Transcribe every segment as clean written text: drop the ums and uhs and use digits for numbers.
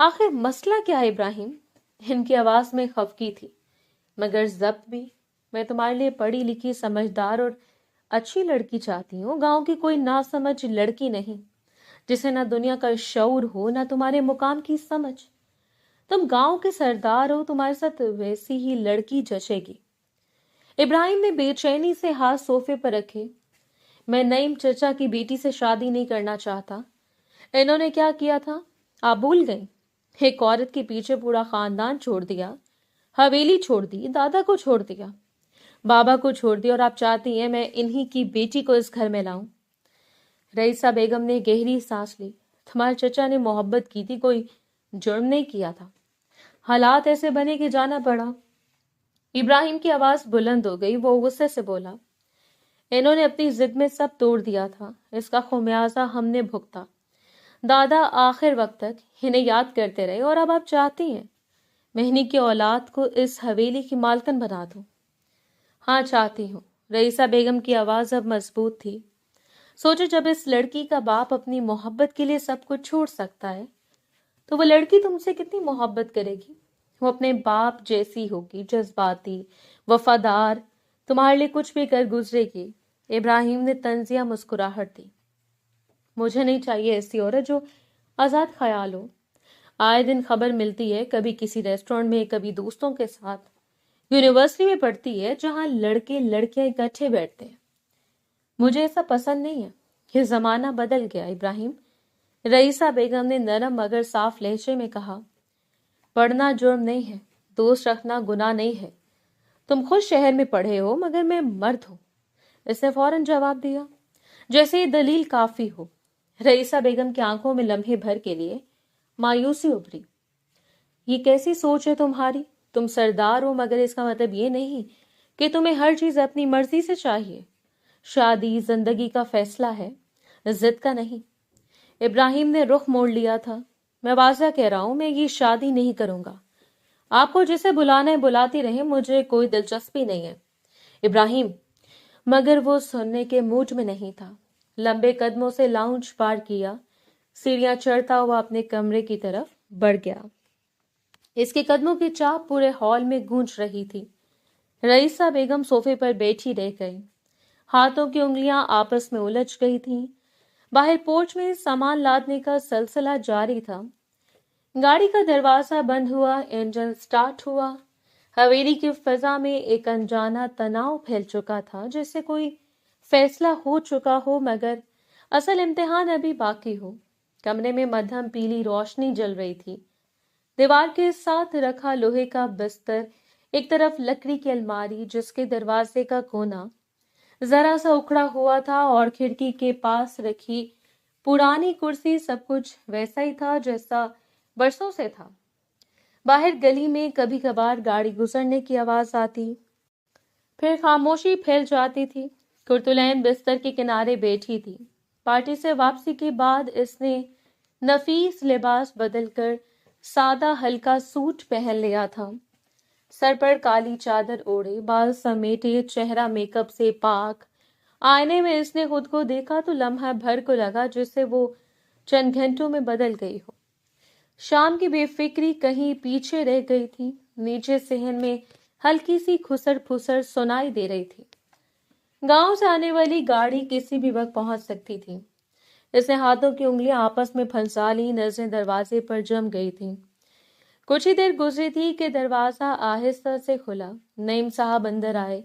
آخر مسئلہ کیا ہے ابراہیم؟ ان کی آواز میں خفگی تھی مگر ضبط بھی. میں تمہارے لیے پڑھی لکھی سمجھدار اور اچھی لڑکی چاہتی ہوں، گاؤں کی کوئی ناسمجھ لڑکی نہیں جسے نہ دنیا کا شعور ہو نہ تمہارے مقام کی سمجھ. تم گاؤں کے سردار ہو، تمہارے ساتھ ویسی ہی لڑکی جچے گی. ابراہیم نے بے چینی سے ہاتھ صوفے پر رکھے. میں نعیم چچا کی بیٹی سے شادی نہیں کرنا چاہتا. انہوں نے کیا کیا تھا آپ بھول گئیں؟ ایک عورت کے پیچھے پورا خاندان چھوڑ دیا، حویلی چھوڑ دی، دادا کو چھوڑ دیا، بابا کو چھوڑ دیا، اور آپ چاہتی ہیں میں انہی کی بیٹی کو اس گھر میں لاؤں؟ رئیسہ بیگم نے گہری سانس لی. تمہارے چچا نے محبت کی تھی، کوئی جرم نہیں کیا تھا. حالات ایسے بنے کہ جانا پڑا. ابراہیم کی آواز بلند ہو گئی. وہ غصے سے بولا، انہوں نے اپنی ضد میں سب توڑ دیا تھا، اس کا خمیازہ ہم نے بھگتا. دادا آخر وقت تک انہیں یاد کرتے رہے، اور اب آپ چاہتی ہیں میں انہی کی اولاد کو اس حویلی کی مالکن بنا دوں؟ ہاں چاہتی ہوں. رئیسہ بیگم کی آواز اب مضبوط تھی. سوچو جب اس لڑکی کا باپ اپنی محبت کے لیے سب کچھ چھوڑ سکتا ہے تو وہ لڑکی تم سے کتنی محبت کرے گی. وہ اپنے باپ جیسی ہوگی، جذباتی، وفادار، تمہارے لیے کچھ بھی کر گزرے گی. ابراہیم نے طنزیہ مسکراہٹ دی. مجھے نہیں چاہیے ایسی عورت جو آزاد خیال ہو. آئے دن خبر ملتی ہے، کبھی کسی ریسٹورینٹ میں، کبھی دوستوں کے ساتھ. یونیورسٹی میں پڑھتی ہے جہاں لڑکے لڑکیاں اکٹھے بیٹھتے ہیں. مجھے ایسا پسند نہیں ہے. یہ زمانہ بدل گیا ابراہیم. رئیسہ بیگم نے نرم مگر صاف لہجے میں کہا. پڑھنا جرم نہیں ہے، دوست رکھنا گناہ نہیں ہے. تم خود شہر میں پڑھے ہو مگر میں مرد ہوں. اس نے فوراً جواب دیا جیسے یہ دلیل کافی ہو. رئیسہ بیگم کی آنکھوں میں لمحے بھر کے لیے مایوسی ابھری. یہ کیسی سوچ ہے تمہاری؟ تم سردار ہو مگر اس کا مطلب یہ نہیں کہ تمہیں ہر چیز اپنی مرضی سے چاہیے. شادی زندگی کا فیصلہ ہے، ضد کا نہیں. ابراہیم نے رخ موڑ لیا تھا. میں واضح کہہ رہا ہوں، میں یہ شادی نہیں کروں گا. آپ کو جسے بلانا ہے بلاتی رہیں، مجھے کوئی دلچسپی نہیں ہے. ابراہیم. مگر وہ سننے کے موڈ میں نہیں تھا. لمبے قدموں سے لاؤنج پار کیا، سیڑھیاں چڑھتا ہوا اپنے کمرے کی طرف بڑھ گیا. اس کے قدموں کی چاپ پورے ہال میں گونج رہی تھی. رئیسہ بیگم صوفے پر بیٹھی رہ گئی. ہاتھوں کی انگلیاں آپس میں الجھ گئی تھیں. باہر پورچ میں سامان لادنے کا سلسلہ جاری تھا. گاڑی کا دروازہ بند ہوا، انجن سٹارٹ ہوا. حویلی کی فضا میں ایک انجانا تناؤ پھیل چکا تھا، جیسے کوئی فیصلہ ہو چکا ہو مگر اصل امتحان ابھی باقی ہو. کمرے میں مدھم پیلی روشنی جل رہی تھی. دیوار کے ساتھ رکھا لوہے کا بستر، ایک طرف لکڑی کی الماری جس کے دروازے کا کونا ذرا سا اکھڑا ہوا تھا، اور کھڑکی کے پاس رکھی پرانی کرسی، سب کچھ ویسا ہی تھا جیسا برسوں سے تھا. باہر گلی میں کبھی کبھار گاڑی گزرنے کی آواز آتی، پھر خاموشی پھیل جاتی تھی. کرتلین بستر کے کنارے بیٹھی تھی. پارٹی سے واپسی کے بعد اس نے نفیس لباس بدل کر سادہ ہلکا سوٹ پہن لیا تھا. سر پر کالی چادر اوڑھے، بال سمیٹے، چہرہ میک اپ سے پاک. آئینے میں اس نے خود کو دیکھا تو لمحہ بھر کو لگا جسے وہ چند گھنٹوں میں بدل گئی ہو. شام کی بے فکری کہیں پیچھے رہ گئی تھی. نیچے صحن میں ہلکی سی کھسر پھسر سنائی دے رہی تھی. گاؤں سے آنے والی گاڑی کسی بھی وقت پہنچ سکتی تھی. اس نے ہاتھوں کی انگلیاں آپس میں پھنسا لی. نظریں دروازے پر جم گئی تھیں. کچھ ہی دیر گزری تھی کہ دروازہ آہستہ سے کھلا. نعیم صاحب اندر آئے.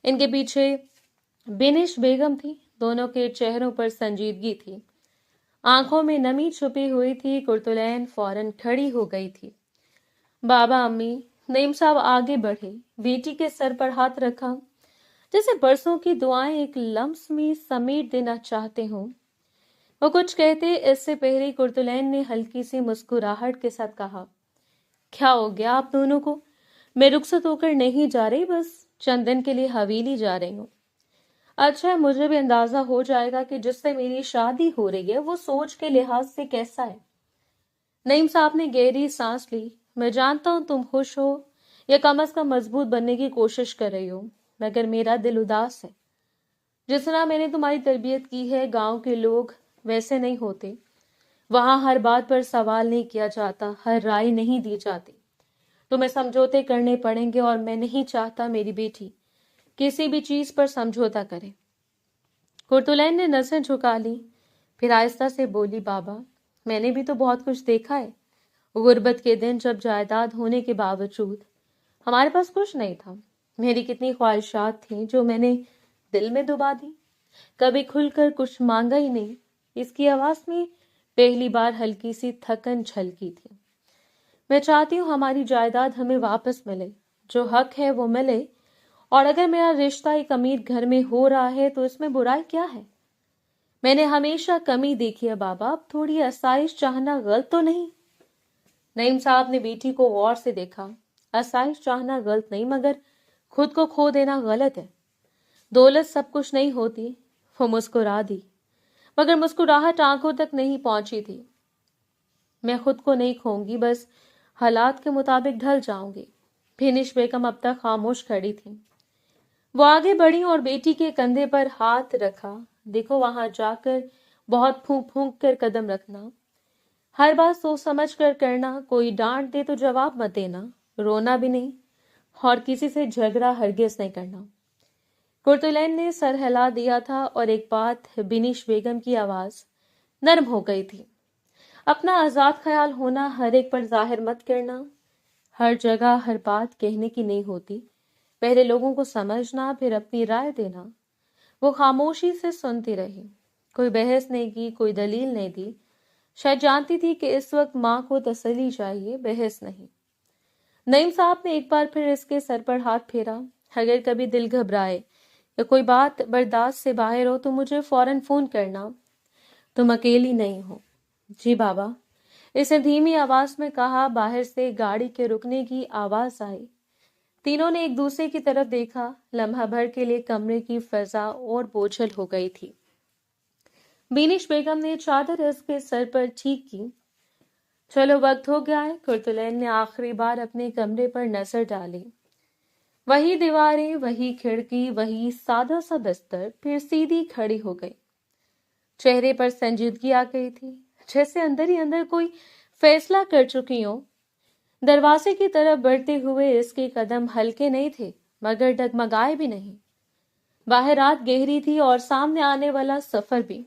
ان کے پیچھے بینش بیگم تھی. دونوں کے چہروں پر سنجیدگی تھی، آنکھوں میں نمی چھپی ہوئی تھی. کرتلین فوراً کھڑی ہو گئی تھی. بابا، امی. نعیم صاحب آگے بڑھے، بیٹی کے سر پر ہاتھ رکھا، جیسے برسوں کی دعائیں ایک لمس میں سمیٹ دینا چاہتے ہوں. وہ کچھ کہتے اس سے پہلے کرتلین نے ہلکی سی مسکراہٹ کے ساتھ کہا، کیا ہو گیا آپ دونوں کو؟ میں رخصت ہو کر نہیں جا رہی، بس چند دن کے لیے حویلی جا رہی ہوں. اچھا، مجھے بھی اندازہ ہو جائے گا کہ جس سے میری شادی ہو رہی ہے وہ سوچ کے لحاظ سے کیسا ہے. نعیم صاحب نے گہری سانس لی. میں جانتا ہوں تم خوش ہو یا کم از کم مضبوط بننے کی کوشش کر رہی ہو، مگر میرا دل اداس ہے. جس طرح میں نے تمہاری تربیت کی ہے، گاؤں کے لوگ ویسے نہیں ہوتے. وہاں ہر بات پر سوال نہیں کیا جاتا، ہر رائے نہیں دی جاتی۔ تمہیں سمجھوتے کرنے پڑیں گے اور میں نہیں چاہتا میری بیٹی کسی بھی چیز پر سمجھوتا کرے۔ کرتلین نے نظر جھکا لی، پھر آہستہ سے بولی، بابا میں نے بھی تو بہت کچھ دیکھا ہے۔ غربت کے دن جب جائیداد ہونے کے باوجود ہمارے پاس کچھ نہیں تھا، میری کتنی خواہشات تھیں جو میں نے دل میں دبا دی، کبھی کھل کر کچھ مانگا ہی نہیں۔ اس کی آواز میں پہلی بار ہلکی سی تھکن جھلکی تھی۔ میں چاہتی ہوں ہماری جائیداد ہمیں واپس ملے، جو حق ہے وہ ملے، اور اگر میرا رشتہ ایک امیر گھر میں ہو رہا ہے تو اس میں برائی کیا ہے؟ میں نے ہمیشہ کمی دیکھی ہے بابا، اب تھوڑی آسائش چاہنا غلط تو نہیں؟ نعیم صاحب نے بیٹی کو غور سے دیکھا۔ آسائش چاہنا غلط نہیں، مگر خود کو کھو دینا غلط ہے۔ دولت سب کچھ نہیں ہوتی۔ وہ مسکرا دی، مگر مسکراہٹ آنکھوں تک نہیں پہنچی تھی۔ میں خود کو نہیں کھوں گی، بس حالات کے مطابق ڈھل جاؤں گی۔ بینش بیگم اب تک خاموش کھڑی تھی۔ وہ آگے بڑھی اور بیٹی کے کندھے پر ہاتھ رکھا۔ دیکھو وہاں جا کر بہت پھونک پھونک کر قدم رکھنا، ہر بات سوچ سمجھ کر کرنا، کوئی ڈانٹ دے تو جواب مت دینا، رونا بھی نہیں، اور کسی سے جھگڑا ہرگز نہیں کرنا۔ کرتلین نے سر ہلا دیا تھا اور ایک بات بینش بیگم کی آواز نرم ہو گئی تھی، اپنا آزاد خیال ہونا ہر ایک پر ظاہر مت کرنا، ہر جگہ ہر بات کہنے کی نہیں ہوتی، پہلے لوگوں کو سمجھنا پھر اپنی رائے دینا۔ وہ خاموشی سے سنتی رہی، کوئی بحث نہیں کی، کوئی دلیل نہیں دی، شاید جانتی تھی کہ اس وقت ماں کو تسلی چاہیے، بحث نہیں۔ نعیم صاحب نے ایک بار پھر اس کے سر پر ہاتھ پھیرا، اگر کبھی دل گھبرائے یا کوئی بات برداشت سے باہر ہو تو مجھے فوراً فون کرنا، تم اکیلی نہیں ہو۔ جی بابا، اس نے دھیمی آواز میں کہا۔ باہر سے گاڑی کے رکنے کی آواز آئی۔ تینوں نے ایک دوسرے کی طرف دیکھا۔ لمحہ بھر کے لیے کمرے کی فضا اور بوجھل ہو گئی تھی۔ بینش بیگم نے چادر اس کے سر پر ٹھیک کی۔ چلو وقت ہو گیا ہے۔ کرتلین نے آخری بار اپنے کمرے پر نظر ڈالی۔ وہی دیواریں، وہی کھڑکی، وہی سادہ سا بستر، پھر سیدھی کھڑی ہو گئی۔ چہرے پر سنجیدگی آ گئی تھی، جیسے اندر ہی اندر کوئی فیصلہ کر چکی ہوں۔ دروازے کی طرف بڑھتے ہوئے اس کے قدم ہلکے نہیں تھے، مگر ڈگمگائے بھی نہیں۔ باہر رات گہری تھی اور سامنے آنے والا سفر بھی۔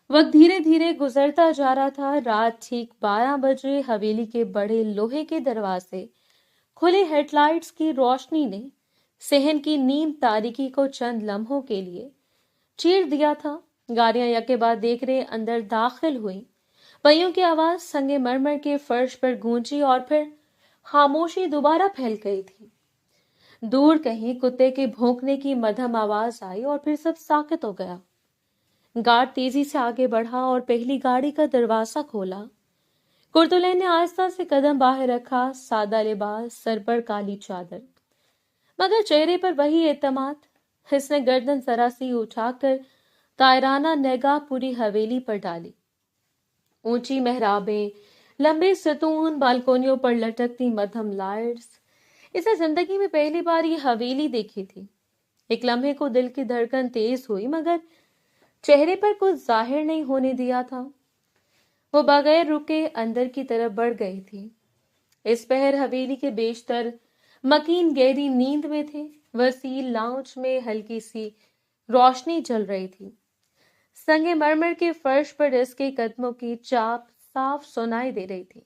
وقت دھیرے دھیرے گزرتا جا رہا تھا۔ رات ٹھیک 12 بجے حویلی کے بڑے لوہے کے دروازے کھلے ہیڈ لائٹس کی روشنی نے صحن کی نیم تاریکی کو چند لمحوں کے لیے چیر دیا تھا۔ گاڑیاں یکے بعد دیکھرے اندر داخل ہوئیں۔ پہیوں کی آواز سنگ مرمر کے فرش پر گونجی اور پھر خاموشی دوبارہ پھیل گئی تھی۔ دور کہیں کتے کے بھونکنے کی مدھم آواز آئی اور پھر سب ساکت ہو گیا۔ گارڈ تیزی سے آگے بڑھا اور پہلی گاڑی کا دروازہ کھولا۔ کرتلین نے آہستہ سے قدم باہر رکھا، سادہ لباس، سر پر کالی چادر، مگر چہرے پر وہی اعتماد۔ اس نے گردن ذرا سی اٹھا کر طائرانہ نگاہ پوری حویلی پر ڈالی۔ اونچی محرابیں، لمبے ستون، بالکونیوں پر لٹکتی مدھم لائٹس۔ اسے زندگی میں پہلی بار یہ حویلی دیکھی تھی۔ ایک لمحے کو دل کی دھڑکن تیز ہوئی، مگر چہرے پر کچھ ظاہر نہیں ہونے دیا تھا۔ وہ بغیر رکے اندر کی طرف بڑھ گئی تھی۔ اس پہر حویلی کے بیشتر مکین گہری نیند میں تھے۔ وسیع لاؤنج میں ہلکی سی روشنی جل رہی تھی۔ سنگ مرمر کے فرش پر اس کے قدموں کی چاپ صاف سنائی دے رہی تھی۔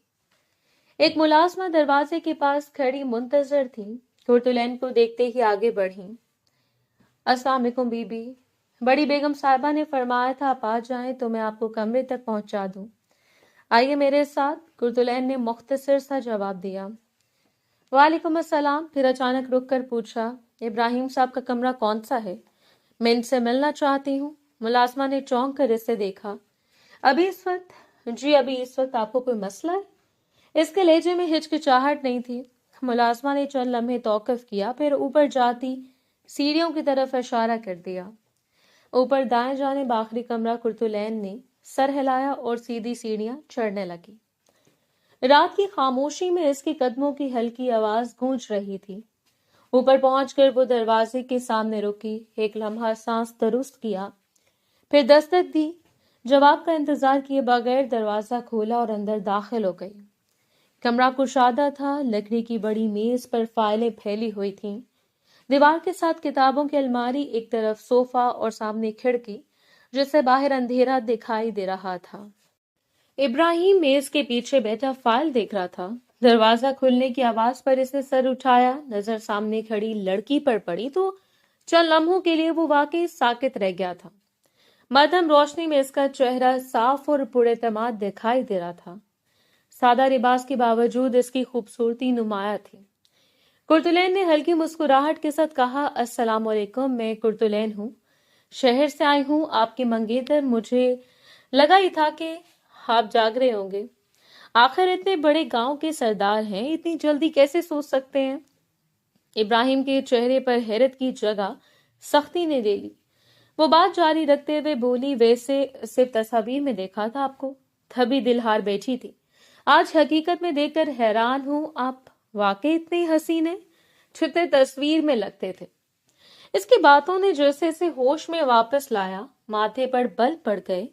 ایک ملازمہ دروازے کے پاس کھڑی منتظر تھی۔ کرتلین کو دیکھتے ہی آگے بڑھی۔ السلام علیکم بی بی، بڑی بیگم صاحبہ نے فرمایا تھا آپ آ جائیں تو میں آپ کو کمرے تک پہنچا دوں۔ آئیے میرے ساتھ، کرتلین نے مختصر سا جواب دیا۔ وعلیکم السلام، پھر اچانک رک کر پوچھا، ابراہیم صاحب کا کمرہ کون سا ہے؟ میں ان سے ملنا چاہتی ہوں۔ ملازمہ نے چونک کر اسے دیکھا۔ ابھی اس وقت؟ جی ابھی اس وقت آپ کو کوئی مسئلہ ہے؟ اس کے لہجے میں ہچکچاہٹ نہیں تھی۔ ملازمہ نے چند لمحے توقف کیا، پھر اوپر جاتی سیڑھیوں کی طرف اشارہ کر دیا۔ اوپر دائیں جانب آخری کمرہ۔ کرتلین نے سر ہلایا اور سیدھی سیڑھیاں چڑھنے لگی۔ رات کی خاموشی میں اس کے قدموں کی ہلکی آواز گونج رہی تھی۔ اوپر پہنچ کر وہ دروازے کے سامنے رکی، ایک لمحہ سانس درست کیا، پھر دستک دی۔ جواب کا انتظار کیے بغیر دروازہ کھولا اور اندر داخل ہو گئی۔ کمرہ کشادہ تھا، لکڑی کی بڑی میز پر فائلیں پھیلی ہوئی تھیں، دیوار کے ساتھ کتابوں کی الماری، ایک طرف صوفہ اور سامنے کھڑکی جس سے باہر اندھیرا دکھائی دے رہا تھا۔ ابراہیم میز کے پیچھے بیٹھا فائل دیکھ رہا تھا۔ دروازہ کھلنے کی آواز پر اس نے سر اٹھایا، نظر سامنے کھڑی لڑکی پر پڑی تو چند لمحوں کے لیے وہ واقعی ساکت رہ گیا تھا۔ مدھم روشنی میں اس کا چہرہ صاف اور پراعتماد دکھائی دے رہا تھا۔ سادہ لباس کے باوجود اس کی خوبصورتی نمایاں تھی۔ کرتلین نے ہلکی مسکراہٹ کے ساتھ کہا، السلام علیکم، میں کرتلین ہوں، شہر سے آئی ہوں، آپ کے منگیتر، مجھے لگا ہی تھا کہ آپ جاگ رہے ہوں گے۔ آخر اتنے بڑے گاؤں کے سردار ہیں، اتنی جلدی کیسے سوچ سکتے ہیں؟ ابراہیم کے چہرے پر حیرت کی جگہ سختی نے لے لی۔ وہ بات جاری رکھتے ہوئے بولی، ویسے صرف تصاویر میں دیکھا تھا آپ کو، تبھی دل ہار بیٹھی تھی، آج حقیقت میں دیکھ کر حیران ہوں، آپ واقعی اتنے حسین ہیں جتنے تصویر میں لگتے تھے۔ اس کی باتوں نے جیسے اسے ہوش میں واپس لایا، ماتھے پر بل پڑ گئے۔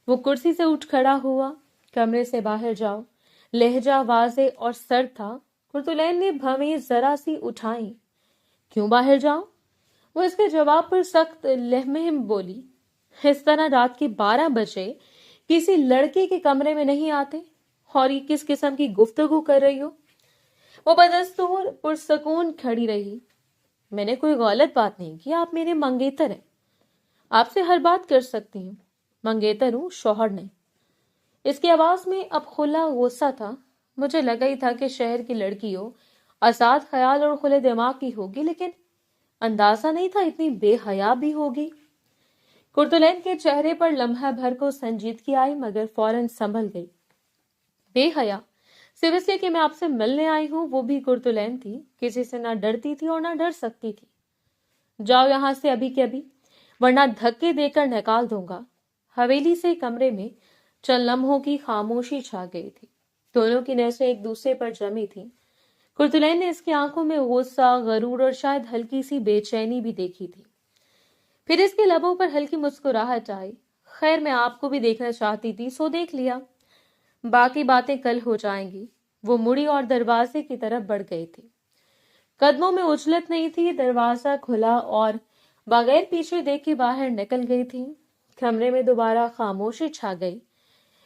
وہ کرسی سے اٹھ کھڑا ہوا، کمرے سے باہر جاؤ، لہجہ واضح اور سرد تھا۔ کرتلین نے بھویں ذرا سی اٹھائیں، کیوں باہر جاؤں؟ وہ اس کے جواب پر سخت لہمے بولی، اس طرح رات کے 12 بجے کسی لڑکے کے کمرے میں نہیں آتے، اور یہ کس قسم کی گفتگو کر رہی ہو؟ وہ بدستور پرسکون کھڑی رہی۔ میں نے کوئی غلط بات نہیں کی، آپ میرے منگیتر ہیں، آپ سے ہر بات کر سکتی ہوں، منگیتر ہوں، شوہر نہیں۔ اس کی آواز میں اب کھلا غصہ تھا۔ مجھے لگا ہی تھا کہ شہر کی لڑکی ہو، آزاد خیال اور کھلے دماغ کی ہوگی، لیکن اندازہ نہیں تھا اتنی بے حیا بھی ہوگی۔ کرتلین کے چہرے پر لمحہ بھر کو سنجیدگی آئی، مگر فوراً سنبھل گئی۔ بے حیا؟ صرف اس لیے کہ میں آپ سے ملنے آئی ہوں؟ وہ بھی کرتلین تھی، کسی سے نہ ڈرتی تھی اور نہ ڈر سکتی تھی۔ جاؤ یہاں سے ابھی کے ابھی، ورنہ دھکے دے کر نکال دوں گا۔ حویلی سے کمرے میں چند لمحوں کی خاموشی چھا گئی تھی، دونوں کی نظریں ایک دوسرے پر جمی تھیں۔ کرتلین نے اس کی آنکھوں میں غصہ، غرور اور شاید ہلکی سی بے چینی بھی دیکھی تھی۔ پھر اس کے لبوں پر ہلکی مسکراہٹ آئی، خیر میں آپ کو بھی دیکھنا چاہتی تھی، سو دیکھ لیا، باقی باتیں کل ہو جائیں گی۔ وہ مڑی اور دروازے کی طرف بڑھ گئی تھی۔ قدموں میں اجلت نہیں تھی، دروازہ کھلا اور بغیر پیچھے دیکھے باہر نکل گئی تھی۔ کمرے میں دوبارہ خاموشی چھا گئی۔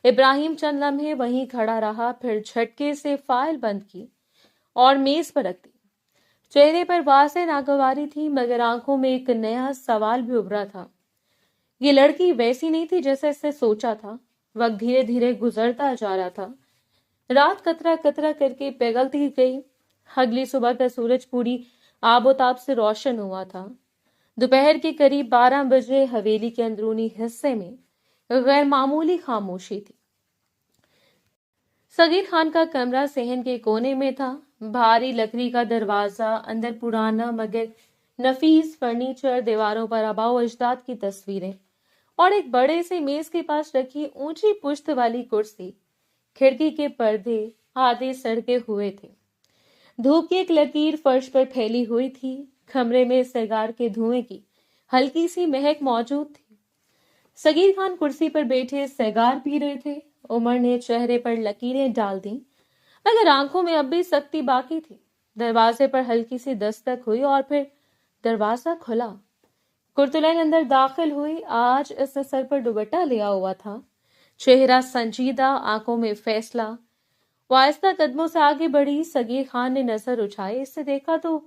ابراہیم چند لمحے وہیں کھڑا رہا، پھر جھٹکے سے فائل بند کی اور میز پر رکھ دی۔ چہرے پر واضح ناگواری تھی، مگر آنکھوں میں ایک نیا سوال بھی ابھرا تھا۔ یہ لڑکی ویسی نہیں تھی جیسے اس نے سوچا تھا۔ وقت دھیرے دھیرے گزرتا جا رہا تھا، رات قطرہ قطرہ کر کے پگھلتی گئی۔ اگلی صبح کا سورج پوری آب و تاب سے روشن ہوا تھا۔ دوپہر کے قریب 12 بجے حویلی کے اندرونی حصے میں غیر معمولی خاموشی تھی۔ صغیر خان کا کمرہ صحن کے کونے میں تھا، بھاری لکڑی کا دروازہ، اندر پرانا مگر نفیس فرنیچر، دیواروں پر آباء و اجداد کی تصویریں، اور ایک بڑے سے میز کے پاس رکھی اونچی پشت والی کرسی۔ کھڑکی کے پردے آدھے سڑکے ہوئے تھے، دھوپ کی ایک لکیر فرش پر پھیلی ہوئی تھی۔ کمرے میں سیگار کے دھوئیں کی ہلکی سی مہک موجود تھی۔ صغیر خان کرسی پر بیٹھے سیگار پی رہے تھے۔ عمر نے چہرے پر لکیریں ڈال دیں، مگر آنکھوں میں اب بھی سختی باقی تھی۔ دروازے پر ہلکی سی دستک ہوئی اور پھر دروازہ کھلا۔ کرتلین اندر داخل ہوئی۔ آج اس نے سر پر دوپٹہ لیا ہوا تھا، چہرہ سنجیدہ، آنکھوں میں فیصلہ۔ وہ آہستہ قدموں سے آگے بڑھی۔ صغیر خان نے نظر اٹھائی، اس سے دیکھا تو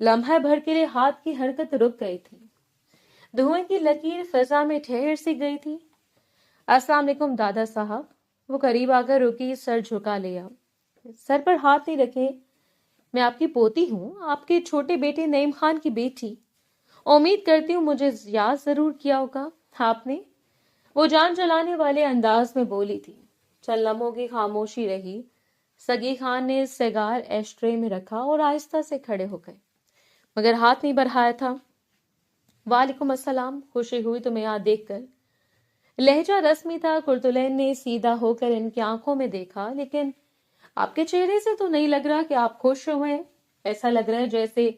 لمحہ بھر کے لیے ہاتھ کی حرکت رک گئی تھی، دھوئیں کی لکیر فضا میں ٹھہر سی گئی تھی۔ السلام علیکم دادا صاحب۔ وہ قریب آ کر رکی، سر جھکا لیا، سر پر ہاتھ نہیں رکھے۔ میں آپ کی پوتی ہوں، آپ کے چھوٹے بیٹے نعیم خان کی بیٹی۔ امید کرتی ہوں مجھے یاد ضرور کیا ہوگا آپ نے، وہ جان جلانے والے انداز میں بولی تھی۔ چند لمحوں کی خاموشی رہی۔ صغیر خان نے سیگار ایشٹرے میں رکھا اور آہستہ سے کھڑے ہو گئے، مگر ہاتھ نہیں بڑھایا تھا۔ وعلیکم السلام، خوشی ہوئی تمہیں یہاں دیکھ کر۔ لہجہ رسمی تھا۔ کرتلین نے سیدھا ہو کر ان کی آنکھوں میں دیکھا، لیکن آپ کے چہرے سے تو نہیں لگ رہا کہ آپ خوش ہوئے۔ ایسا لگ رہا ہے جیسے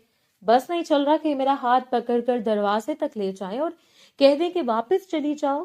بس نہیں چل رہا کہ میرا ہاتھ پکڑ کر دروازے تک لے جائیں اور کہہ دیں کہ واپس چلی جاؤ۔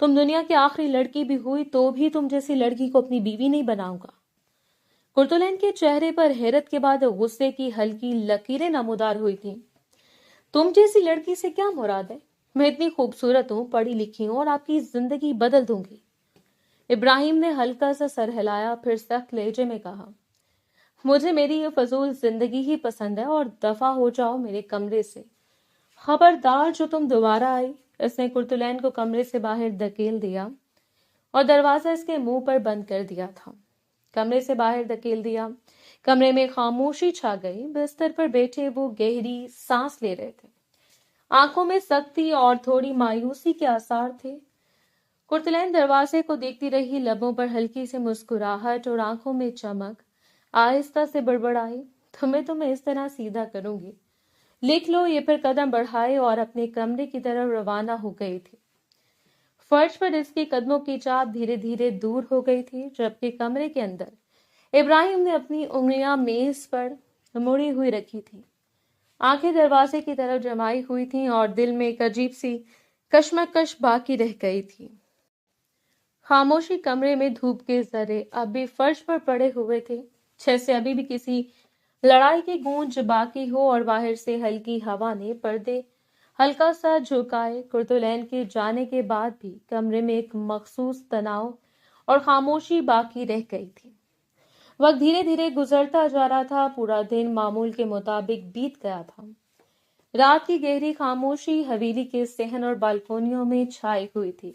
تم دنیا کی آخری لڑکی بھی ہوئی تو بھی تم جیسی لڑکی کو اپنی بیوی نہیں بناؤں گا۔ کرتلین کے چہرے پر حیرت کے بعد غصے کی ہلکی لکیریں نمودار ہوئی تھیں۔ تم جیسی لڑکی سے کیا مراد ہے؟ میں اتنی خوبصورت ہوں، پڑھی لکھی ہوں اور آپ کی زندگی بدل دوں گی۔ ابراہیم نے ہلکا سا سر ہلایا، پھر سخت لہجے میں کہا، مجھے میری یہ فضول زندگی ہی پسند ہے اور دفع ہو جاؤ میرے کمرے سے۔ خبردار جو تم دوبارہ آئی۔ اس نے کرتلین کو کمرے سے باہر دھکیل دیا اور دروازہ اس کے منہ پر بند کر دیا تھا۔ کمرے سے باہر دھکیل دیا۔ کمرے میں خاموشی چھا گئی۔ بستر پر بیٹھے وہ گہری سانس لے رہے تھے۔ آنکھوں میں سختی اور تھوڑی مایوسی کے آثار تھے۔ کرتلین دروازے کو دیکھتی رہی، لبوں پر ہلکی سی مسکراہٹ اور آنکھوں میں چمک۔ آہستہ سے بڑبڑائی، تمہیں اس طرح سیدھا کروں گی، لکھ لو یہ۔ پھر قدم بڑھائے اور اپنے کمرے کی طرف روانہ ہو گئی تھی۔ فرش پر اس کے قدموں کی چاپ دھیرے دھیرے دور ہو گئی تھی، جبکہ کمرے کے اندر ابراہیم نے اپنی انگلیاں میز پر مڑی ہوئی رکھی تھی، آنکھیں دروازے کی طرف جمائی ہوئی تھیں اور دل میں ایک عجیب سی کشمکش باقی رہ گئی تھی۔ خاموشی کمرے میں دھوپ کے ذرے اب بھی فرش پر پڑے ہوئے تھے، جیسے ابھی بھی کسی لڑائی کی گونج باقی ہو، اور باہر سے ہلکی ہوا نے پردے ہلکا سا جھکائے۔ کرتلین کے جانے کے بعد بھی کمرے میں ایک مخصوص تناؤ اور خاموشی باقی رہ گئی تھی۔ وقت دھیرے دھیرے گزرتا جا رہا تھا، پورا دن معمول کے مطابق بیت گیا تھا۔ رات کی گہری خاموشی حویلی کے صحن اور بالکونیوں میں چھائی ہوئی تھی۔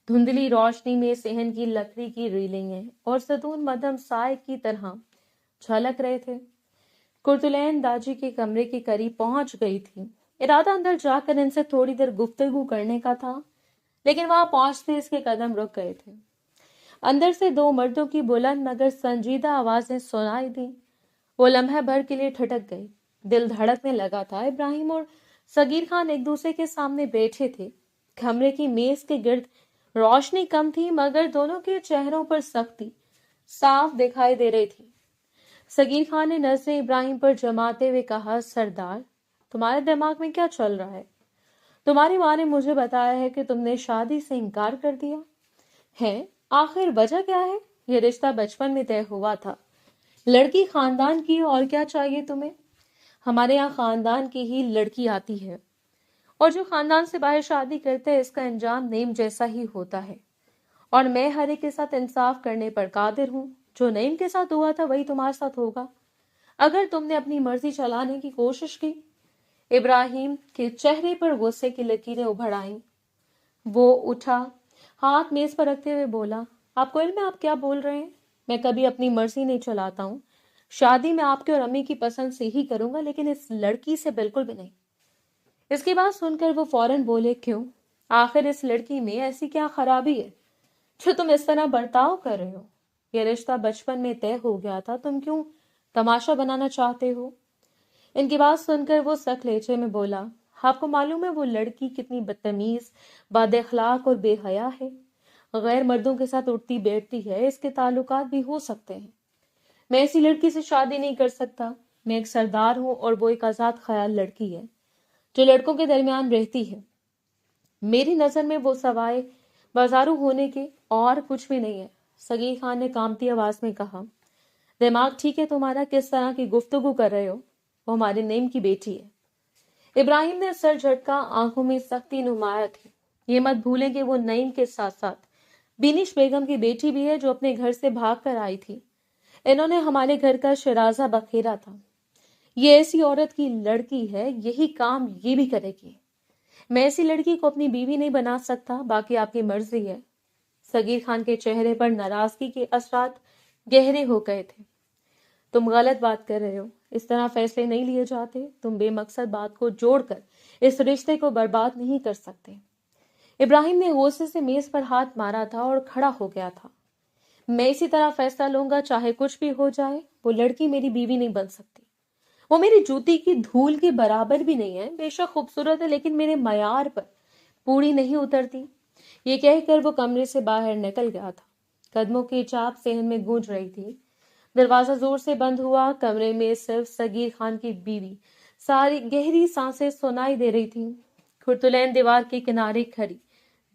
دھندلی روشنی میں صحن کی لکڑی کی ریلنگیں اور ستون مدھم سائے کی طرح جھلک رہے تھے۔ کرتلین داجی کے کمرے کے قریب پہنچ گئی تھی۔ ارادہ اندر جا کر ان سے تھوڑی دیر گفتگو کرنے کا تھا، لیکن وہاں پہنچتے اس کے قدم رک گئے تھے۔ اندر سے دو مردوں کی بلند مگر سنجیدہ آوازیں سنائی دیں۔ وہ لمحے بھر کے لیے ٹھٹک گئی۔ دل دھڑکنے لگا تھا۔ ابراہیم اور صغیر خان ایک دوسرے کے سامنے بیٹھے تھے۔ کمرے کی میز کے گرد روشنی کم تھی، مگر دونوں کے چہروں پر سختی صاف دکھائی دے رہی تھی۔ صغیر خان نے نظریں ابراہیم پر جماتے ہوئے کہا، سردار، تمہارے دماغ میں کیا چل رہا ہے؟ تمہاری ماں نے مجھے بتایا ہے کہ تم نے شادی سے انکار کر دیا ہے۔ آخر وجہ کیا ہے؟ یہ رشتہ بچپن میں طے ہوا تھا، لڑکی خاندان کی، اور کیا چاہیے تمہیں؟ ہمارے یہاں خاندان کی ہی لڑکی آتی ہے، اور جو خاندان سے باہر شادی کرتے ہیں اس کا انجام نیم جیسا ہی ہوتا ہے، اور میں ہر ایک کے ساتھ انصاف کرنے پر قادر ہوں۔ جو نیم کے ساتھ ہوا تھا وہی تمہارے ساتھ ہوگا، اگر تم نے اپنی مرضی چلانے کی کوشش کی۔ ابراہیم کے چہرے پر غصے کی لکیریں ابھر آئیں۔ وہ اٹھا، ہاتھ میز پر رکھتے ہوئے بولا، آپ کو علم ہے آپ کیا بول رہے ہیں؟ میں کبھی اپنی مرضی نہیں چلاتا ہوں۔ شادی میں آپ کے اور امی کی پسند سے ہی کروں گا، لیکن اس لڑکی سے بالکل بھی نہیں۔ اس کی بات سن کر وہ فوراً بولے، کیوں؟ آخر اس لڑکی میں ایسی کیا خرابی ہے جو تم اس طرح برتاؤ کر رہے ہو؟ یہ رشتہ بچپن میں طے ہو گیا تھا، تم کیوں تماشا بنانا چاہتے ہو؟ ان کی بات سن کر وہ سخت لہجے میں بولا، آپ کو معلوم ہے وہ لڑکی کتنی بدتمیز، بد اخلاق اور بے حیا ہے؟ غیر مردوں کے ساتھ اٹھتی بیٹھتی ہے، اس کے تعلقات بھی ہو سکتے ہیں۔ میں ایسی لڑکی سے شادی نہیں کر سکتا۔ میں ایک سردار ہوں اور وہ ایک آزاد خیال لڑکی ہے جو لڑکوں کے درمیان رہتی ہے۔ میری نظر میں وہ سوائے بازارو ہونے کے اور کچھ بھی نہیں ہے۔ صغیر خان نے کانپتی آواز میں کہا، دماغ ٹھیک ہے تمہارا؟ کس طرح کی گفتگو کر رہے ہو؟ وہ ہمارے نیم کی بیٹی ہے۔ ابراہیم نے سر جھٹکا، آنکھوں میں سختی نمایاں تھی۔ یہ مت بھولیں کہ وہ نعیم کے ساتھ ساتھ بینش بیگم کی بیٹی بھی ہے جو اپنے گھر سے بھاگ کر آئی تھی۔ انہوں نے ہمارے گھر کا شرازہ بکھیرا تھا۔ یہ ایسی عورت کی لڑکی ہے، یہی کام یہ بھی کرے گی۔ میں ایسی لڑکی کو اپنی بیوی نہیں بنا سکتا، باقی آپ کی مرضی ہے۔ صغیر خان کے چہرے پر ناراضگی کے اثرات گہرے ہو گئے تھے۔ تم غلط بات کر رہے ہو، اس طرح فیصلے نہیں لیے جاتے۔ تم بے مقصد بات کو جوڑ کر اس رشتے کو برباد نہیں کر سکتے۔ ابراہیم نے غصے سے میز پر ہاتھ مارا تھا اور کھڑا ہو گیا تھا۔ میں اسی طرح فیصلہ لوں گا چاہے کچھ بھی ہو جائے۔ وہ لڑکی میری بیوی نہیں بن سکتی۔ وہ میری جوتی کی دھول کے برابر بھی نہیں ہے۔ بے شک خوبصورت ہے، لیکن میرے معیار پر پوری نہیں اترتی۔ یہ کہہ کر وہ کمرے سے باہر نکل گیا تھا۔ قدموں کی چاپ صحن میں گونج رہی تھی۔ دروازہ زور سے بند ہوا۔ کمرے میں صرف صغیر خان کی بیوی ساری گہری سانسیں سنائی دے رہی تھی۔ کرتلین دیوار کے کنارے کھڑی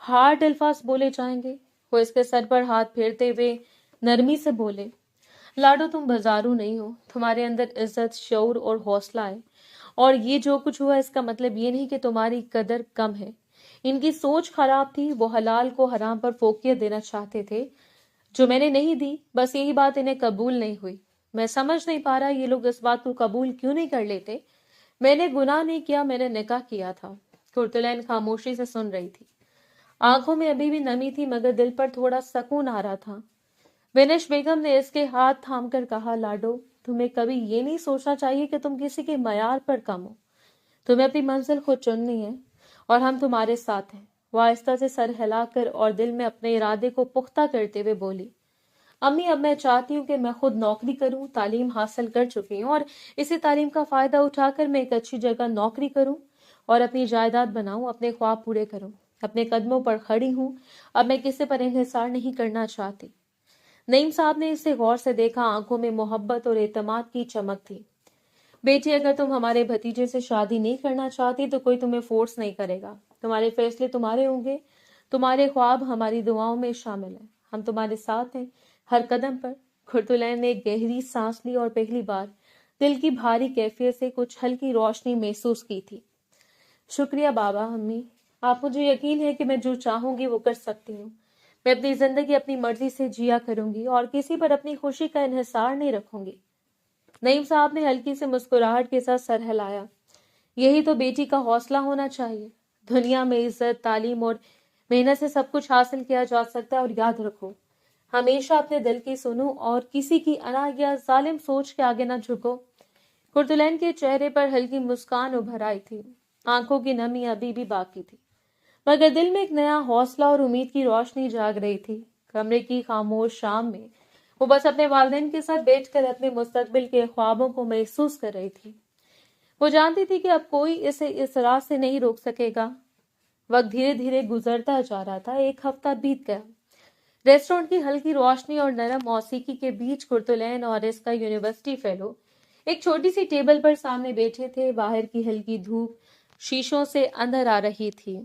ہارڈ الفاظ بولے جائیں گے۔ وہ اس کے سر پر ہاتھ پھیرتے ہوئے نرمی سے بولے، لاڈو تم بازارو نہیں ہو، تمہارے اندر عزت، شعور اور حوصلہ ہے، اور یہ جو کچھ ہوا اس کا مطلب یہ نہیں کہ تمہاری قدر کم ہے۔ ان کی سوچ خراب تھی، وہ حلال کو حرام پر فوقیت دینا چاہتے تھے جو میں نے نہیں دی، بس یہی بات انہیں قبول نہیں ہوئی۔ میں سمجھ نہیں پا رہا یہ لوگ اس بات کو قبول کیوں نہیں کر لیتے۔ میں نے گناہ نہیں کیا، میں نے نکاح کیا تھا۔ کرتلین خاموشی سے سن رہی تھی، آنکھوں میں ابھی بھی نمی تھی مگر دل پر تھوڑا سکون آ رہا تھا۔ وینش بیگم نے اس کے ہاتھ تھام کر کہا، لاڈو تمہیں کبھی یہ نہیں سوچنا چاہیے کہ تم کسی کے معیار پر کم ہو۔ تمہیں اپنی منزل خود چننی ہے اور ہم تمہارے ساتھ ہیں۔ وہ آہستہ سے سر ہلا کر اور دل میں اپنے ارادے کو پختہ کرتے ہوئے بولی، امی اب میں چاہتی ہوں کہ میں خود نوکری کروں، تعلیم حاصل کر چکی ہوں اور اسی تعلیم کا فائدہ اٹھا کر میں ایک اچھی جگہ نوکری کروں اور اپنی جائیداد بناؤں، اپنے خواب پورے کروں۔ اپنے قدموں پر کھڑی ہوں، اب میں کسی پر انحصار نہیں کرنا چاہتی۔ نعیم صاحب نے اسے غور سے دیکھا، آنکھوں میں محبت اور اعتماد کی چمک تھی۔ بیٹی اگر تم ہمارے بھتیجے سے شادی نہیں کرنا چاہتی تو کوئی تمہیں فورس نہیں کرے گا، تمہارے فیصلے تمہارے ہوں گے، تمہارے خواب ہماری دعاؤں میں شامل ہیں، ہم تمہارے ساتھ ہیں ہر قدم پر۔ خرطلین نے ایک گہری سانس لی اور پہلی بار دل کی بھاری کیفیت سے کچھ ہلکی روشنی محسوس کی تھی۔ شکریہ بابا، امی، آپ مجھے یقین ہے کہ میں جو چاہوں گی وہ کر سکتی ہوں۔ میں اپنی زندگی اپنی مرضی سے جیا کروں گی اور کسی پر اپنی خوشی کا انحصار نہیں رکھوں گی۔ نعیم صاحب نے ہلکی سے مسکراہٹ کے ساتھ سر ہلایا۔ یہی تو بیٹی کا حوصلہ ہونا چاہیے۔ دنیا میں عزت، تعلیم اور محنت سے سب کچھ حاصل کیا جا سکتا ہے، اور یاد رکھو ہمیشہ اپنے دل کی سنو اور کسی کی انا یا ظالم سوچ کے آگے نہ جھکو۔ کرتلین کے چہرے پر ہلکی مسکان ابھر آئی تھی، آنکھوں کی نمی ابھی بھی باقی تھی مگر دل میں ایک نیا حوصلہ اور امید کی روشنی جاگ رہی تھی۔ کمرے کی خاموش شام میں وہ بس اپنے والدین کے ساتھ بیٹھ کر اپنے مستقبل کے خوابوں کو محسوس کر رہی تھی۔ وہ جانتی تھی کہ اب کوئی اسے اس راہ سے نہیں روک سکے گا۔ وقت دھیرے دھیرے گزرتا جا رہا تھا، ایک ہفتہ بیت گیا۔ ریسٹورینٹ کی ہلکی روشنی اور نرم موسیقی کے بیچ کرتلین اور اس کا یونیورسٹی فیلو ایک چھوٹی سی ٹیبل پر سامنے بیٹھے تھے۔ باہر کی ہلکی دھوپ شیشوں سے اندر آ رہی تھی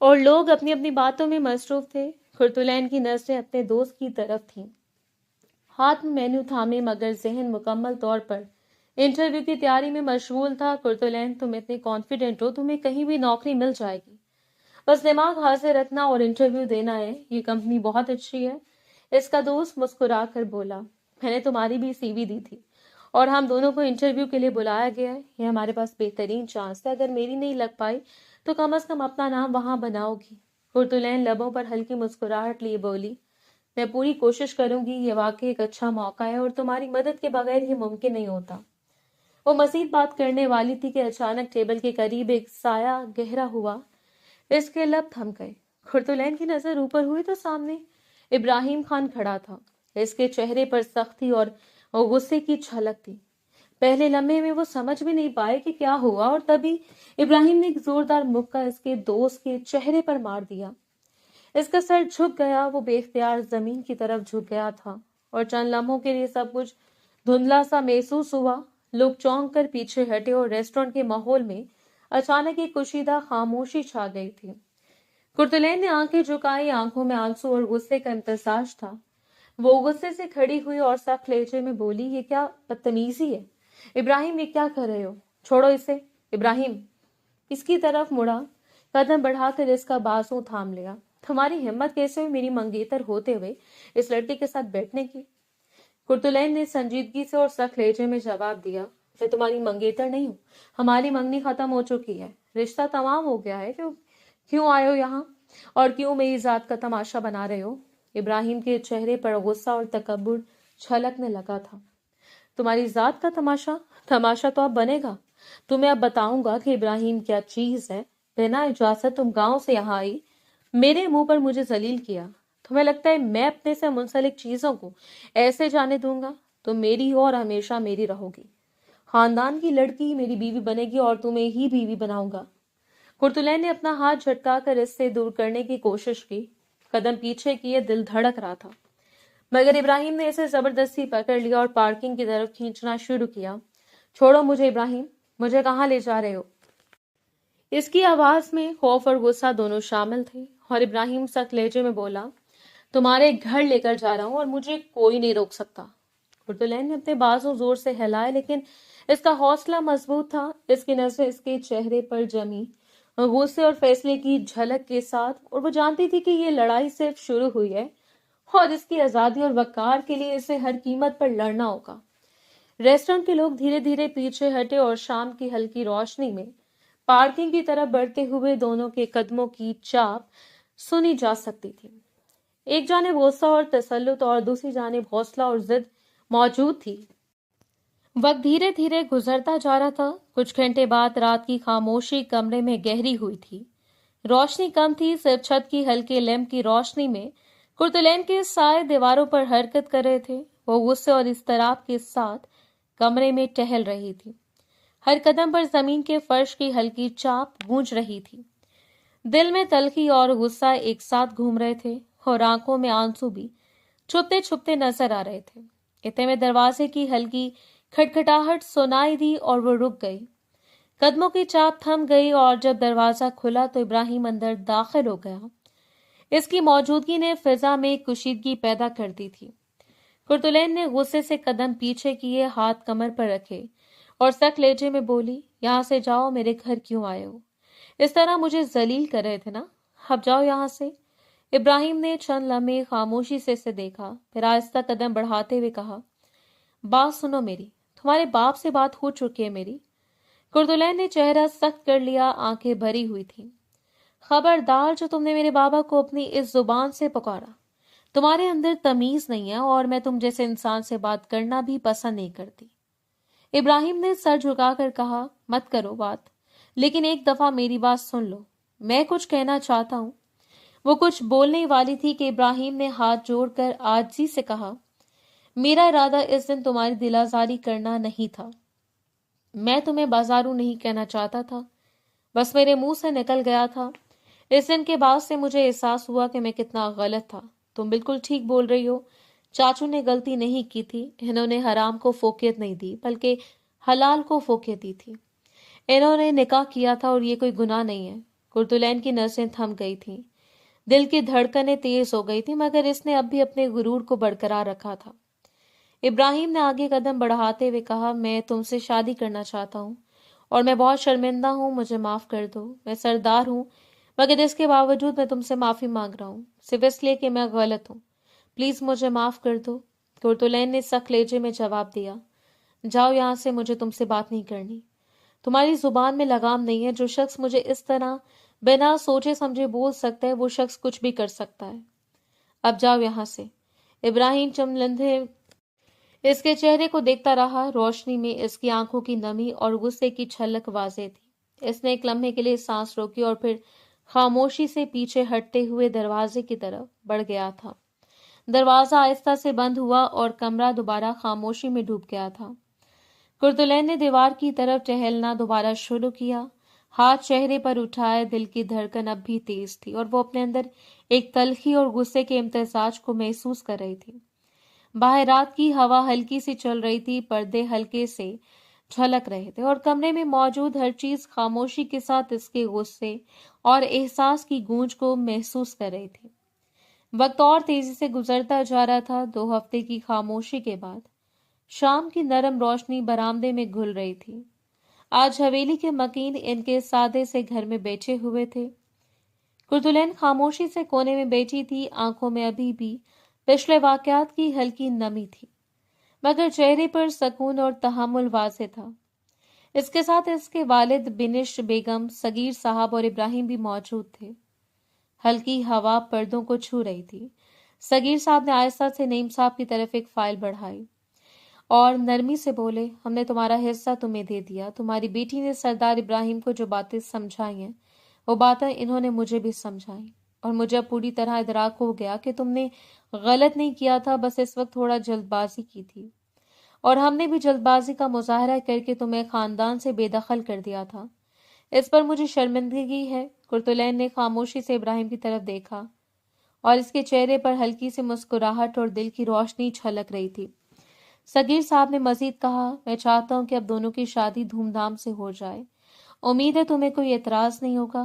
اور لوگ اپنی اپنی باتوں میں مصروف تھے۔ کرتلین کی نظریں اپنے دوست کی طرف تھیں، ہاتھ میں مینو تھامے مگر ذہن مکمل طور پر انٹرویو کی تیاری میں مشغول تھا۔ کرتلین تم اتنے کانفیڈنٹ ہو، تمہیں کہیں بھی نوکری مل جائے گی، بس دماغ حاضر رکھنا اور انٹرویو دینا ہے، یہ کمپنی بہت اچھی ہے۔ اس کا دوست مسکرا کر بولا، میں نے تمہاری بھی سی وی دی تھی اور ہم دونوں کو انٹرویو کے لیے بلایا گیا ہے، یہ ہمارے پاس بہترین چانس ہے، اگر میری نہیں لگ پائی تو کم از کم اپنا نام وہاں بناؤ گی۔ کرتلین لبوں پر ہلکی مسکراہٹ لیے بولی، میں پوری کوشش کروں گی، یہ واقعی ایک اچھا موقع ہے اور تمہاری مدد کے بغیر یہ ممکن نہیں ہوتا۔ وہ مزید بات کرنے والی تھی کہ اچانک ٹیبل کے قریب ایک سایہ گہرا ہوا، اس کے لب تھم گئے۔ کرتلین کی نظر اوپر ہوئی تو سامنے ابراہیم خان کھڑا تھا۔ اس کے چہرے پر سختی اور غصے کی جھلک تھی۔ پہلے لمحے میں وہ سمجھ بھی نہیں پائے کہ کیا ہوا، اور تبھی ابراہیم نے ایک زوردار مکہ اس کے دوست کے چہرے پر مار دیا۔ اس کا سر جھک گیا، وہ بے اختیار زمین کی طرف جھک گیا تھا اور چند لمحوں کے لیے سب کچھ دھندلا سا محسوس ہوا۔ لوگ چونک کر پیچھے ہٹے اور ریسٹورینٹ کے ماحول میں اچانک ایک کشیدہ خاموشی چھا گئی تھی۔ کرتلین نے آنکھیں جھکائی، آنکھوں میں آنسو اور غصے کا امتزاج تھا۔ وہ غصے سے کھڑی ہوئی اور سخت لہجے میں بولی، یہ کیا بدتمیزی ہے ابراہیم، یہ کیا کر رہے ہو، چھوڑو اسے۔ ابراہیم اس کی طرف مڑا، قدم بڑھا کر اس کا بازو تھام لیا، تمہاری ہمت کیسے ہوئی میری منگیتر ہوتے ہوئے اس لڑکی کے ساتھ بیٹھنے کی؟ کرتلین نے سنجیدگی سے اور سخت لہجے میں جواب دیا، میں تمہاری منگیتر نہیں ہوں، ہماری منگنی ختم ہو چکی ہے، رشتہ تمام ہو گیا ہے، کیوں آئے ہو یہاں اور کیوں میری ذات کا تماشا بنا رہے ہو؟ ابراہیم کے چہرے پر غصہ اور تکبر چھلکنے لگا تھا۔ تمہاری ذات کا تماشا؟ تماشا تو اب بنے گا، تمہیں اب بتاؤں گا کہ ابراہیم کیا چیز ہے۔ بنا اجازت تم گاؤں سے یہاں آئی، میرے منہ پر مجھے ذلیل کیا، تمہیں لگتا ہے میں اپنے سے منسلک چیزوں کو ایسے جانے دوں گا؟ تم میری ہو اور ہمیشہ میری رہو گی، خاندان کی لڑکی میری بیوی بنے گی اور تمہیں ہی بیوی بناؤں گا۔ کرتلین نے اپنا ہاتھ جھٹکا کر اس سے دور کرنے کی کوشش کی، قدم پیچھے کیے، دل دھڑک رہا تھا مگر ابراہیم نے اسے زبردستی پکڑ لیا اور پارکنگ کی طرف کھینچنا شروع کیا۔ چھوڑو مجھے ابراہیم، مجھے کہاں لے جا رہے ہو؟ اس کی آواز میں خوف اور غصہ دونوں شامل تھے۔ اور ابراہیم سخت لہجے میں بولا، تمہارے گھر لے کر جا رہا ہوں اور مجھے کوئی نہیں روک سکتا۔ قرتلین نے اپنے بازو زور سے ہلائے، لیکن اس کا حوصلہ مضبوط تھا۔ اس کی نظریں اس کے چہرے پر جمی، غصے اور فیصلے کی جھلک کے ساتھ، اور وہ جانتی تھی کہ یہ لڑائی صرف شروع ہوئی ہے اور اس کی آزادی اور وقار کے لیے اسے ہر قیمت پر لڑنا ہوگا۔ ریسٹورانٹ کے لوگ دھیرے دھیرے پیچھے ہٹے اور شام کی ہلکی روشنی میں پارکنگ کی طرف بڑھتے ہوئے دونوں کے قدموں کی چاپ سنی جا سکتی تھی۔ ایک جانب غصہ اور تسلط اور دوسری جانب حوصلہ اور ضد موجود تھی۔ وقت دھیرے دھیرے گزرتا جا رہا تھا۔ کچھ گھنٹے بعد رات کی خاموشی کمرے میں گہری ہوئی تھی۔ روشنی کم تھی، صرف چھت کی ہلکے لیمپ کی روشنی میں قرتلین کے سائے دیواروں پر حرکت کر رہے تھے۔ وہ غصے اور اضطراب کے ساتھ کمرے میں ٹہل رہی تھی۔ ہر قدم پر زمین کے فرش کی ہلکی چاپ گونج رہی تھی۔ دل میں تلخی اور غصہ ایک ساتھ گھوم رہے تھے اور آنکھوں میں آنسو بھی چھپتے چھپتے نظر آ رہے تھے۔ اتنے میں دروازے کی ہلکی کھٹکھٹاہٹ سنائی دی اور وہ رک گئی۔ قدموں کی چاپ تھم گئی اور جب دروازہ کھلا تو ابراہیم اندر داخل ہو گیا۔ اس کی موجودگی نے فضا میں کشیدگی پیدا کر دی تھی۔ قرتلین نے غصے سے قدم پیچھے کیے، ہاتھ کمر پر رکھے اور سخت لہجے میں بولی، یہاں سے جاؤ، میرے گھر کیوں آئے ہو؟ اس طرح مجھے ذلیل کر رہے تھے نا، اب جاؤ یہاں سے۔ ابراہیم نے چند لمحے خاموشی سے اسے دیکھا، پھر آہستہ قدم بڑھاتے ہوئے کہا، بات سنو میری، تمہارے باپ سے بات ہو چکی ہے میری۔ قرتلین نے چہرہ سخت کر لیا، آنکھیں بھری ہوئی تھیں۔ خبردار جو تم نے میرے بابا کو اپنی اس زبان سے پکارا، تمہارے اندر تمیز نہیں ہے اور میں تم جیسے انسان سے بات کرنا بھی پسند نہیں کرتی۔ ابراہیم نے سر جھکا کر کہا، مت کرو بات، لیکن ایک دفعہ میری بات سن لو، میں کچھ کہنا چاہتا ہوں۔ وہ کچھ بولنے والی تھی کہ ابراہیم نے ہاتھ جوڑ کر عاجزی سے کہا، میرا ارادہ اس دن تمہاری دل آزاری کرنا نہیں تھا، میں تمہیں بازاروں نہیں کہنا چاہتا تھا، بس میرے منہ سے نکل گیا تھا۔ اس دن کے بعد سے مجھے احساس ہوا کہ میں کتنا غلط تھا۔ تم بالکل ٹھیک بول رہی ہو، چاچو نے غلطی نہیں کی تھی، انہوں نے حرام کو فوقیت نہیں دی بلکہ حلال کو فوقیت دی تھی۔ انہوں نے نکاح کیا تھا اور یہ کوئی گناہ نہیں ہے۔ قرتلین کی نسیں تھم گئی تھیں، دل کی دھڑکنیں تیز ہو گئی تھی، مگر اس نے اب بھی اپنے غرور کو برقرار رکھا تھا۔ ابراہیم نے آگے قدم بڑھاتے ہوئے کہا، میں تم سے شادی کرنا چاہتا ہوں اور میں بہت شرمندہ ہوں، مجھے معاف کر دو، میں سردار ہوں، مگر اس کے باوجود میں تم سے معافی مانگ رہا ہوں، صرف اس لیے کہ میں غلط ہوں، پلیز مجھے معاف کر دو۔ قرتلین نے سخت لہجے میں جواب دیا، جاؤ یہاں سے، مجھے تم سے بات نہیں کرنی۔ تمہاری زبان میں لگام نہیں ہے، جو شخص مجھے اس طرح بنا سوچے سمجھے بول سکتا ہے وہ شخص کچھ بھی کر سکتا ہے۔ اب جاؤ یہاں سے۔ ابراہیم چند لمحے اس کے چہرے کو دیکھتا رہا، روشنی میں اس کی آنکھوں کی نمی اور غصے کی چھلک واضح تھی۔ اس نے ایک لمحے کے لیے سانس روکی اور پھر خاموشی سے پیچھے ہٹتے ہوئے دروازے کی طرف بڑھ گیا تھا۔ دروازہ آہستہ سے بند ہوا اور کمرہ دوبارہ خاموشی میں ڈوب گیا تھا۔ قرتلین نے دیوار کی طرف ٹہلنا دوبارہ شروع کیا، ہاتھ چہرے پر اٹھائے، دل کی دھڑکن اب بھی تیز تھی اور وہ اپنے اندر ایک تلخی اور غصے کے امتزاج کو محسوس کر رہی تھی۔ باہر رات کی ہوا ہلکی سی چل رہی تھی، پردے ہلکے سے جھلک رہے تھے اور کمرے میں موجود ہر چیز خاموشی کے ساتھ اس کے غصے اور احساس کی گونج کو محسوس کر رہی تھی۔ وقت اور تیزی سے گزرتا جا رہا تھا۔ 2 ہفتے کی خاموشی کے بعد شام کی نرم روشنی برآمدے میں گھل رہی تھی۔ آج حویلی کے مکین ان کے سادے سے گھر میں بیٹھے ہوئے تھے۔ قرتلین خاموشی سے کونے میں بیٹھی تھی، آنکھوں میں ابھی بھی پچھلے واقعات کی ہلکی نمی تھی، مگر چہرے پر سکون اور تحمل واضح تھا۔ اس کے ساتھ اس کے والد بنش بیگم، صغیر صاحب اور ابراہیم بھی موجود تھے۔ ہلکی ہوا پردوں کو چھو رہی تھی۔ صغیر صاحب نے آہستہ سے نعیم صاحب کی طرف ایک فائل بڑھائی اور نرمی سے بولے، ہم نے تمہارا حصہ تمہیں دے دیا۔ تمہاری بیٹی نے سردار ابراہیم کو جو باتیں سمجھائی ہیں وہ باتیں انہوں نے مجھے بھی سمجھائی، اور مجھے اب پوری طرح ادراک ہو گیا کہ تم نے غلط نہیں کیا تھا، بس اس وقت تھوڑا جلد بازی کی تھی، اور ہم نے بھی جلد بازی کا مظاہرہ کر کے تمہیں خاندان سے بے دخل کر دیا تھا۔ اس پر مجھے شرمندگی ہے۔ قرتلین نے خاموشی سے ابراہیم کی طرف دیکھا اور اس کے چہرے پر ہلکی سی مسکراہٹ اور دل کی روشنی چھلک رہی تھی۔ صغیر صاحب نے مزید کہا، میں چاہتا ہوں کہ اب دونوں کی شادی دھوم دھام سے ہو جائے، امید ہے تمہیں کوئی اعتراض نہیں ہوگا۔